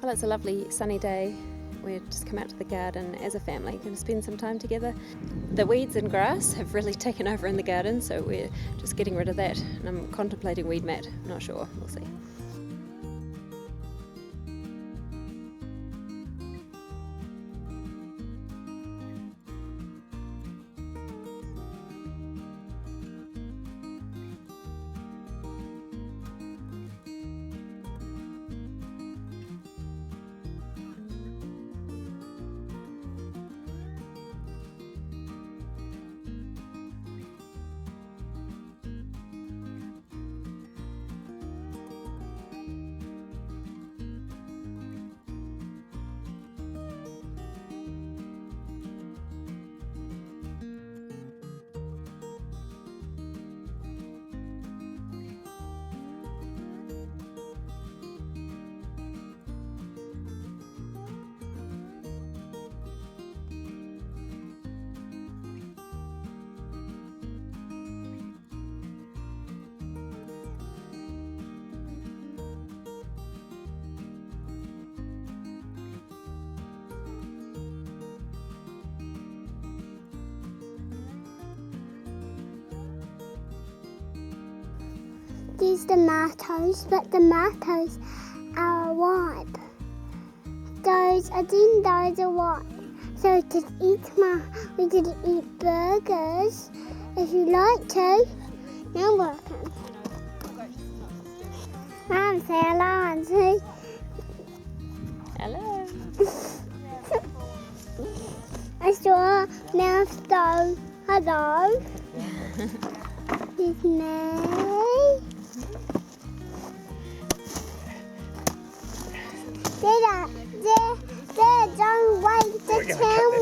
Well, it's a lovely sunny day. We've just come out to the garden as a family, going to spend some time together. The weeds and grass have really taken over in the garden, so we're just getting rid of that. And I'm contemplating weed mat, not sure, we'll see. These tomatoes, but tomatoes are ripe. Those are white. So we could eat burgers if you like to. You're welcome. Mum, say hello, Auntie. Hello. I saw a mouse go. Hello. It's me. Don't wait the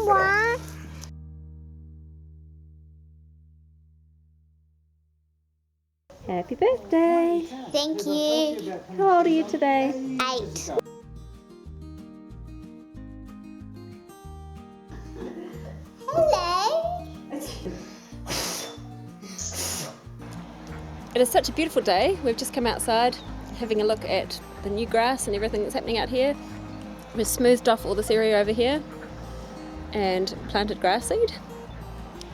camera. Happy birthday. Thank you. How old are you today? 8. Hello. It is such a beautiful day. We've just come outside having a look at the new grass and everything that's happening out here. We've smoothed off all this area over here and planted grass seed.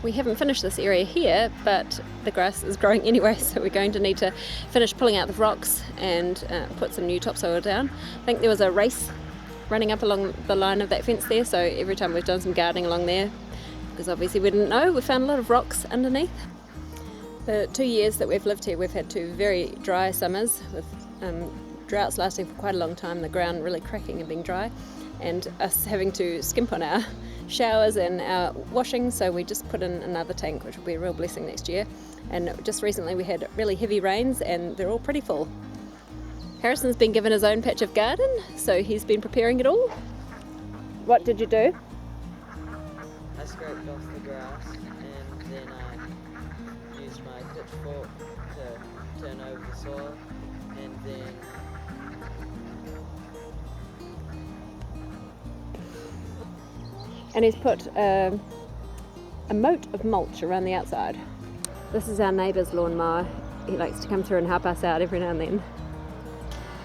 We haven't finished this area here, but the grass is growing anyway, so we're going to need to finish pulling out the rocks and put some new topsoil down. I think there was a race running up along the line of that fence there, so every time we've done some gardening along there, because obviously we didn't know, we found a lot of rocks underneath. The 2 years that we've lived here, we've had 2 very dry summers with droughts lasting for quite a long time, the ground really cracking and being dry, and us having to skimp on our showers and our washing, so we just put in another tank, which will be a real blessing next year. And just recently we had really heavy rains and they're all pretty full. Harrison's been given his own patch of garden, so he's been preparing it all. What did you do? I scraped off the grass and then I used my pitchfork to turn over the soil, and then And he's put a moat of mulch around the outside. This is our neighbour's lawnmower. He likes to come through and help us out every now and then.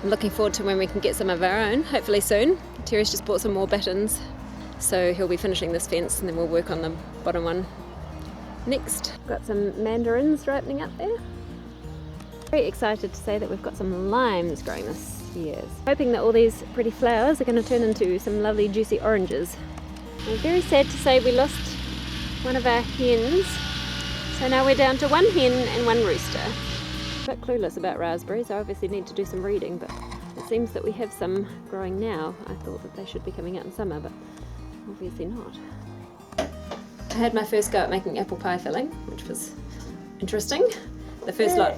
I'm looking forward to when we can get some of our own, hopefully soon. Terry's just bought some more battens, so he'll be finishing this fence and then we'll work on the bottom one next. Got some mandarins ripening up there. Very excited to say that we've got some limes growing this year. Hoping that all these pretty flowers are going to turn into some lovely juicy oranges. I'm very sad to say we lost one of our hens, so now we're down to 1 hen and 1 rooster. A bit clueless about raspberries. I obviously need to do some reading, but it seems that we have some growing now. I thought that they should be coming out in summer, but obviously not. I had my first go at making apple pie filling, which was interesting. The first lot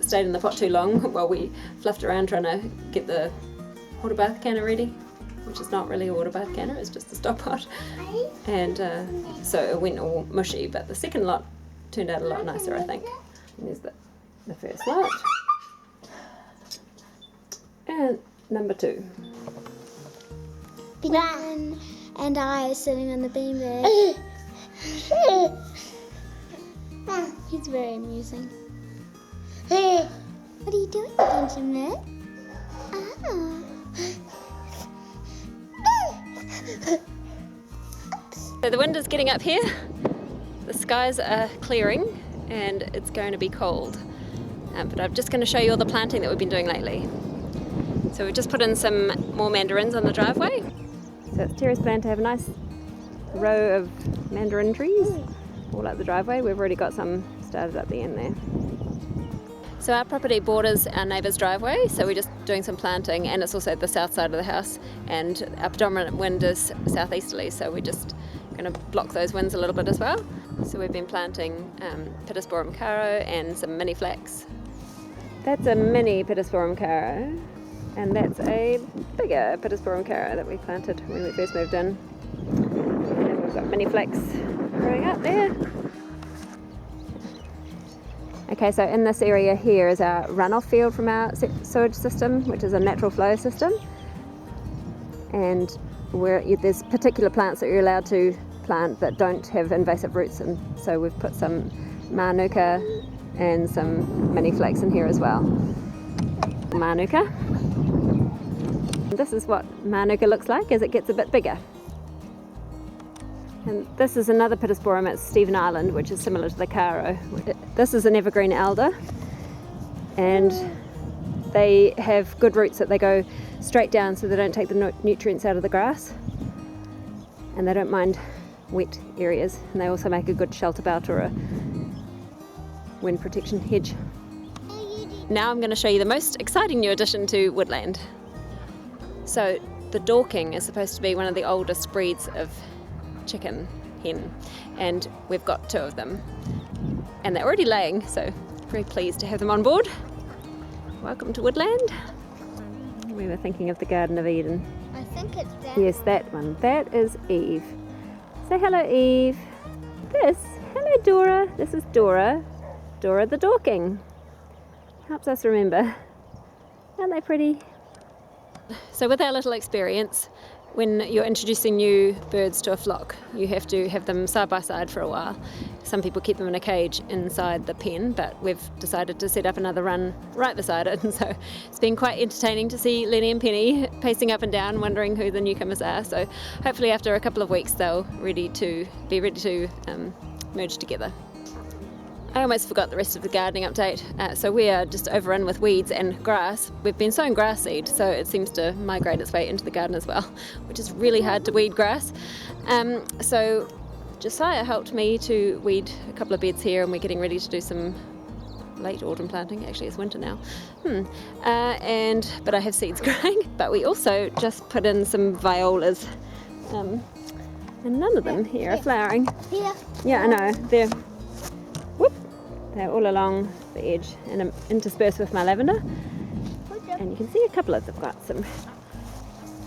stayed in the pot too long while we fluffed around trying to get the water bath canner ready, which is not really a water bath canner, it's just a stock pot. And so it went all mushy, but the second lot turned out a lot nicer, I think. And there's the first lot. And number 2. Ben and I are sitting on the beanbag. He's very amusing. What are you doing, Benjamin? Oh. So the wind is getting up here, the skies are clearing, and it's going to be cold. But I'm just going to show you all the planting that we've been doing lately. So we've just put in some more mandarins on the driveway. So it's Terry's plan to have a nice row of mandarin trees all up the driveway. We've already got some started at the end there. So our property borders our neighbour's driveway, so we're just doing some planting, and it's also the south side of the house, and our predominant wind is southeasterly, so we're just going to block those winds a little bit as well. So we've been planting Pittosporum caro and some mini flax. That's a mini Pittosporum caro, and that's a bigger Pittosporum caro that we planted when we first moved in. And we've got mini flax growing up there. Okay, so in this area here is our runoff field from our sewage system, which is a natural flow system. And there's particular plants that you're allowed to plant that don't have invasive roots, and so we've put some manuka and some mini flax in here as well. Manuka. This is what manuka looks like as it gets a bit bigger. And this is another Pittosporum at Stephen Island, which is similar to the caro. This is an evergreen elder, and they have good roots that they go straight down, so they don't take the nutrients out of the grass, and they don't mind wet areas, and they also make a good shelter belt or a wind protection hedge. Now I'm going to show you the most exciting new addition to Woodland. So the Dorking is supposed to be one of the oldest breeds of chicken hen, and we've got 2 of them, and they're already laying, so very pleased to have them on board. Welcome to Woodland. We were thinking of the Garden of Eden. I think it's that. Yes, that one. That is Eve. Say hello, Eve. Hello, Dora. This is Dora. Dora the Dorking. Helps us remember. Aren't they pretty? So with our little experience, when you're introducing new birds to a flock, you have to have them side by side for a while. Some people keep them in a cage inside the pen, but we've decided to set up another run right beside it, and so it's been quite entertaining to see Lenny and Penny pacing up and down, wondering who the newcomers are. So hopefully after a couple of weeks they'll be ready to merge together. I almost forgot the rest of the gardening update. So we are just overrun with weeds and grass. We've been sowing grass seed, so it seems to migrate its way into the garden as well, which is really hard to weed grass. So Josiah helped me to weed a couple of beds here, and we're getting ready to do some late autumn planting. Actually, it's winter now. But I have seeds growing. But we also just put in some violas, and none of them here are flowering. Here. Yeah, I know. They're all along the edge and interspersed with my lavender. And you can see a couple of them got some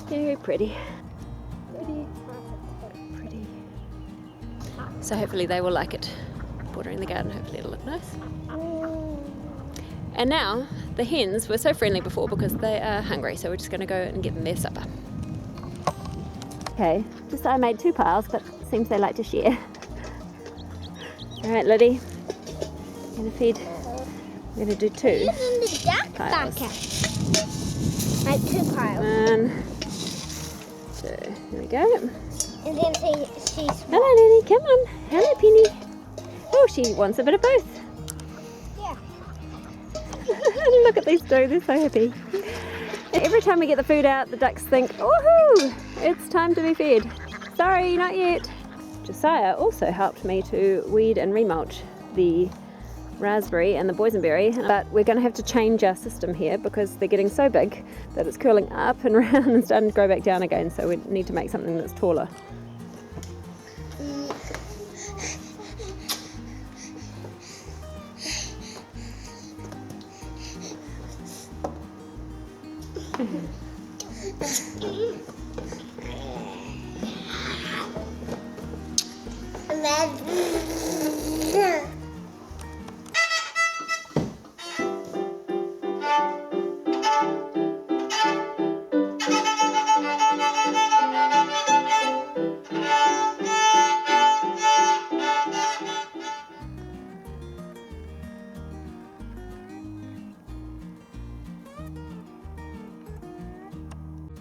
very pretty. So hopefully they will like it. Bordering the garden, hopefully it'll look nice. And now the hens were so friendly before because they are hungry, so we're just going to go and give them their supper. Okay, just I made 2 piles, but it seems they like to share. Alright, Lydia. We're going to do 2 Even the duck piles. bucket. Like 2 piles. 1, 2. There we go. And then she's Hello, Lenny. Come on. Hello, Penny. Oh, she wants a bit of both. Yeah. Look at these 2. They're so happy. Every time we get the food out, the ducks think, woohoo, it's time to be fed. Sorry, not yet. Josiah also helped me to weed and remulch the raspberry and the boysenberry, but we're going to have to change our system here because they're getting so big that it's curling up and around and starting to grow back down again, so we need to make something that's taller.